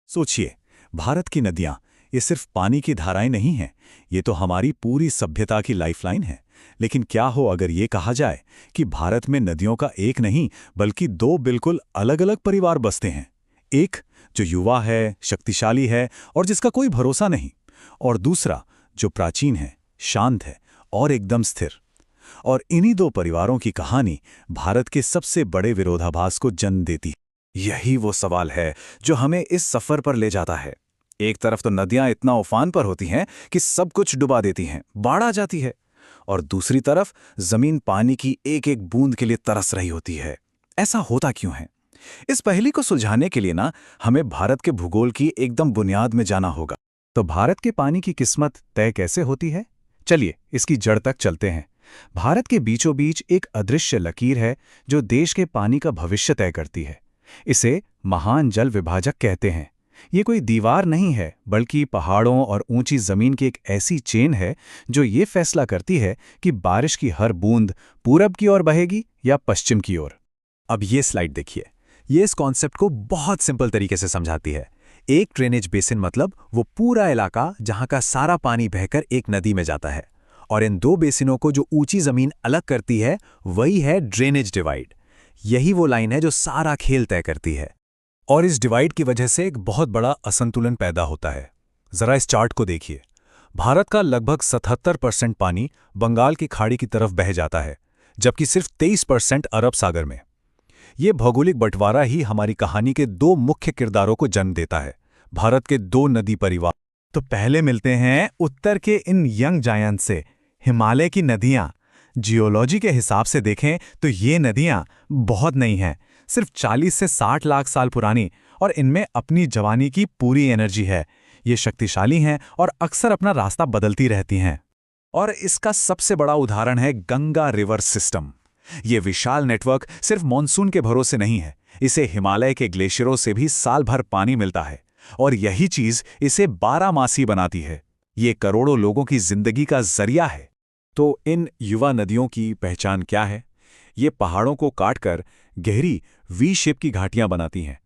सोचिए, भारत की नदियां ये सिर्फ पानी की धाराएं नहीं हैं, ये तो हमारी पूरी सभ्यता की लाइफलाइन है। लेकिन क्या हो अगर ये कहा जाए कि भारत में नदियों का एक नहीं बल्कि दो बिल्कुल अलग-अलग परिवार बसते हैं। एक जो युवा है, शक्तिशाली है और जिसका कोई भरोसा नहीं, और दूसरा जो प्राचीन है, शांत है और एकदम स्थिर। और इन्हीं दो परिवारों की कहानी भारत के सबसे बड़े विरोधाभास को जन्म देती है। यही वो सवाल है जो हमें इस सफर पर ले जाता है। एक तरफ तो नदियां इतना उफान पर होती हैं कि सब कुछ डुबा देती हैं, बाढ़ आ जाती है, और दूसरी तरफ जमीन पानी की एक एक बूंद के लिए तरस रही होती है। ऐसा होता क्यों है? इस पहेली को सुलझाने के लिए हमें भारत के भूगोल की एकदम बुनियाद में जाना होगा। तो भारत के पानी की किस्मत तय कैसे होती है? चलिए इसकी जड़ तक चलते हैं। भारत के बीचों बीच एक अदृश्य लकीर है जो देश के पानी का भविष्य तय करती है। इसे महान जल विभाजक कहते हैं। ये कोई दीवार नहीं है, बल्कि पहाड़ों और ऊंची जमीन की एक ऐसी चेन है जो ये फैसला करती है कि बारिश की हर बूंद पूरब की ओर बहेगी या पश्चिम की ओर। अब ये स्लाइड देखिए, ये इस कॉन्सेप्ट को बहुत सिंपल तरीके से समझाती है। एक ड्रेनेज बेसिन मतलब वो पूरा इलाका जहां का सारा पानी बहकर एक नदी में जाता है, और इन दो बेसिनों को जो ऊंची जमीन अलग करती है वही है ड्रेनेज डिवाइड। यही वो लाइन है जो सारा खेल तय करती है। और इस डिवाइड की वजह से एक बहुत बड़ा असंतुलन पैदा होता है। जरा इस चार्ट को देखिए। भारत का लगभग 77% पानी बंगाल की खाड़ी की तरफ बह जाता है, जबकि सिर्फ 23% अरब सागर में। ये भौगोलिक बंटवारा ही हमारी कहानी के दो मुख्य किरदारों को जन्म देता है, भारत के दो नदी परिवार। तो पहले मिलते हैं उत्तर के इन यंग जायंट से, हिमालय की नदियां। जियोलॉजी के हिसाब से देखें तो ये नदियां बहुत नई हैं, सिर्फ 40 से 60 लाख साल पुरानी, और इनमें अपनी जवानी की पूरी एनर्जी है। ये शक्तिशाली हैं और अक्सर अपना रास्ता बदलती रहती हैं। और इसका सबसे बड़ा उदाहरण है गंगा रिवर सिस्टम। ये विशाल नेटवर्क सिर्फ मॉनसून के भरोसे नहीं है, इसे हिमालय के ग्लेशियरों से भी साल भर पानी मिलता है, और यही चीज इसे 12 बनाती है। ये करोड़ों लोगों की जिंदगी का जरिया है। तो इन युवा नदियों की पहचान क्या है? ये पहाड़ों को काटकर गहरी वी शेप की घाटियां बनाती हैं।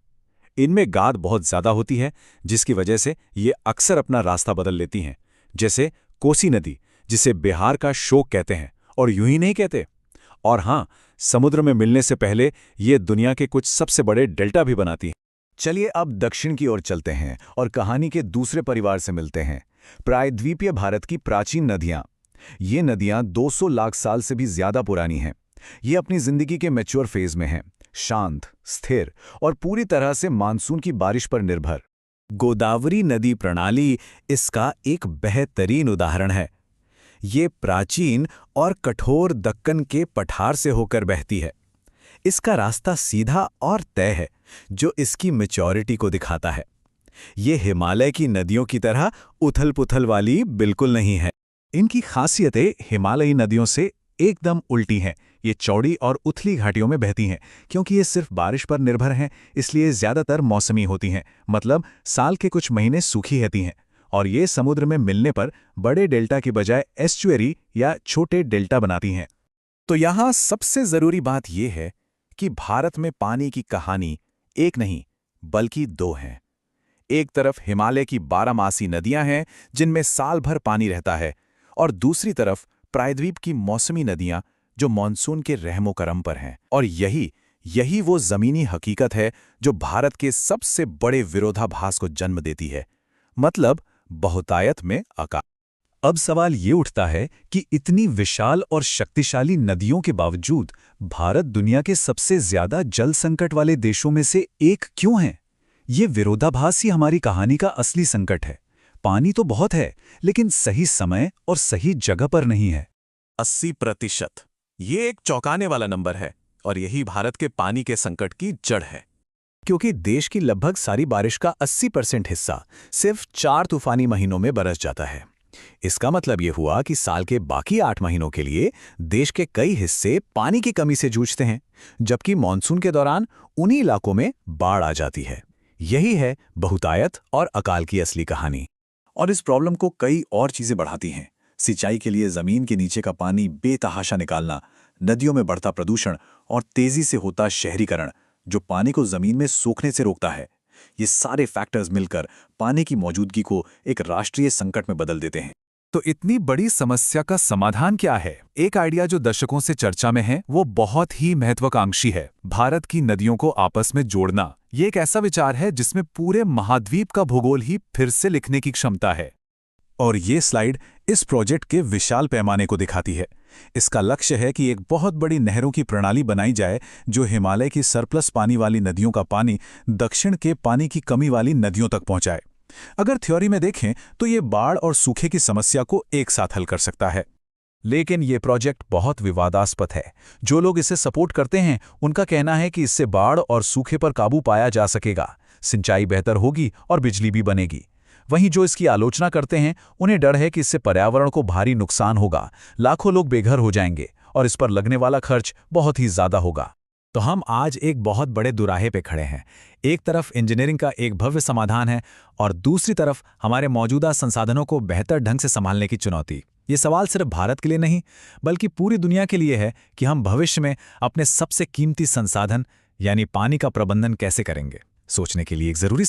इनमें गाद बहुत ज्यादा होती है, जिसकी वजह से ये अक्सर अपना रास्ता बदल लेती हैं, जैसे कोसी नदी, जिसे बिहार का शोक कहते हैं, और यूं ही नहीं कहते। और हाँ, समुद्र में मिलने से पहले ये दुनिया के कुछ सबसे बड़े डेल्टा भी बनाती हैं। चलिए अब दक्षिण की ओर चलते हैं और कहानी के दूसरे परिवार से मिलते हैं, प्रायद्वीपीय भारत की प्राचीन नदियां। ये नदियां 200 लाख साल से भी ज्यादा पुरानी हैं। ये अपनी जिंदगी के मैच्योर फेज में हैं, शांत, स्थिर और पूरी तरह से मानसून की बारिश पर निर्भर। गोदावरी नदी प्रणाली इसका एक बेहतरीन उदाहरण है। ये प्राचीन और कठोर दक्कन के पठार से होकर बहती है। इसका रास्ता सीधा और तय है, जो इसकी मैच्योरिटी को दिखाता है। ये हिमालय की नदियों की तरह उथल-पुथल वाली बिल्कुल नहीं है। इनकी खासियतें हिमालयी नदियों से एकदम उल्टी हैं। ये चौड़ी और उथली घाटियों में बहती हैं। क्योंकि ये सिर्फ बारिश पर निर्भर हैं, इसलिए ज़्यादातर मौसमी होती हैं, मतलब साल के कुछ महीने सूखी रहती हैं। और ये समुद्र में मिलने पर बड़े डेल्टा की बजाय एस्चुएरी या छोटे डेल्टा बनाती हैं। तो यहाँ सबसे ज़रूरी बात यह है कि भारत में पानी की कहानी एक नहीं बल्कि दो हैं। एक तरफ हिमालय की 12 नदियां हैं जिनमें साल भर पानी रहता है, और दूसरी तरफ प्रायद्वीप की मौसमी नदियां जो मानसून के रहमो करम पर हैं। और यही वो जमीनी हकीकत है जो भारत के सबसे बड़े विरोधाभास को जन्म देती है, मतलब बहुतायत में अकाल। अब सवाल ये उठता है कि इतनी विशाल और शक्तिशाली नदियों के बावजूद भारत दुनिया के सबसे ज्यादा जल संकट वाले देशों में से एक क्यों है? ये विरोधाभास ही हमारी कहानी का असली संकट है। पानी तो बहुत है, लेकिन सही समय और सही जगह पर नहीं है। 80%। ये एक चौंकाने वाला नंबर है, और यही भारत के पानी के संकट की जड़ है। क्योंकि देश की लगभग सारी बारिश का 80% हिस्सा सिर्फ 4 तूफानी महीनों में बरस जाता है। इसका मतलब ये हुआ कि साल के बाकी 8 महीनों के लिए देश के कई हिस्से पानी की कमी से जूझते हैं, जबकि मानसून के दौरान उन्हीं इलाकों में बाढ़ आ जाती है। यही है बहुतायत और अकाल की असली कहानी। और इस प्रॉब्लम को कई और चीजें बढ़ाती हैं। सिंचाई के लिए जमीन के नीचे का पानी बेतहाशा निकालना, नदियों में बढ़ता प्रदूषण और तेजी से होता शहरीकरण जो पानी को जमीन में सोखने से रोकता है, ये सारे फैक्टर्स मिलकर पानी की मौजूदगी को एक राष्ट्रीय संकट में बदल देते हैं। तो इतनी बड़ी समस्या का समाधान क्या है? एक आइडिया जो दशकों से चर्चा में है वो बहुत ही महत्वाकांक्षी है, भारत की नदियों को आपस में जोड़ना। ये एक ऐसा विचार है जिसमें पूरे महाद्वीप का भूगोल ही फिर से लिखने की क्षमता है। और ये स्लाइड इस प्रोजेक्ट के विशाल पैमाने को दिखाती है। इसका लक्ष्य है कि एक बहुत बड़ी नहरों की प्रणाली बनाई जाए जो हिमालय की सरप्लस पानी वाली नदियों का पानी दक्षिण के पानी की कमी वाली नदियों तक पहुंचाए। अगर थ्योरी में देखें तो ये बाढ़ और सूखे की समस्या को एक साथ हल कर सकता है। लेकिन ये प्रोजेक्ट बहुत विवादास्पद है। जो लोग इसे सपोर्ट करते हैं उनका कहना है कि इससे बाढ़ और सूखे पर काबू पाया जा सकेगा, सिंचाई बेहतर होगी और बिजली भी बनेगी। वहीं जो इसकी आलोचना करते हैं उन्हें डर है कि इससे पर्यावरण को भारी नुकसान होगा, लाखों लोग बेघर हो जाएंगे और इस पर लगने वाला खर्च बहुत ही ज्यादा होगा। तो हम आज एक बहुत बड़े दुराहे पे खड़े हैं। एक तरफ इंजीनियरिंग का एक भव्य समाधान है और दूसरी तरफ हमारे मौजूदा संसाधनों को बेहतर ढंग से संभालने की चुनौती। ये सवाल सिर्फ भारत के लिए नहीं बल्कि पूरी दुनिया के लिए है कि हम भविष्य में अपने सबसे कीमती संसाधन यानी पानी का प्रबंधन कैसे करेंगे। सोचने के लिए एक जरूरी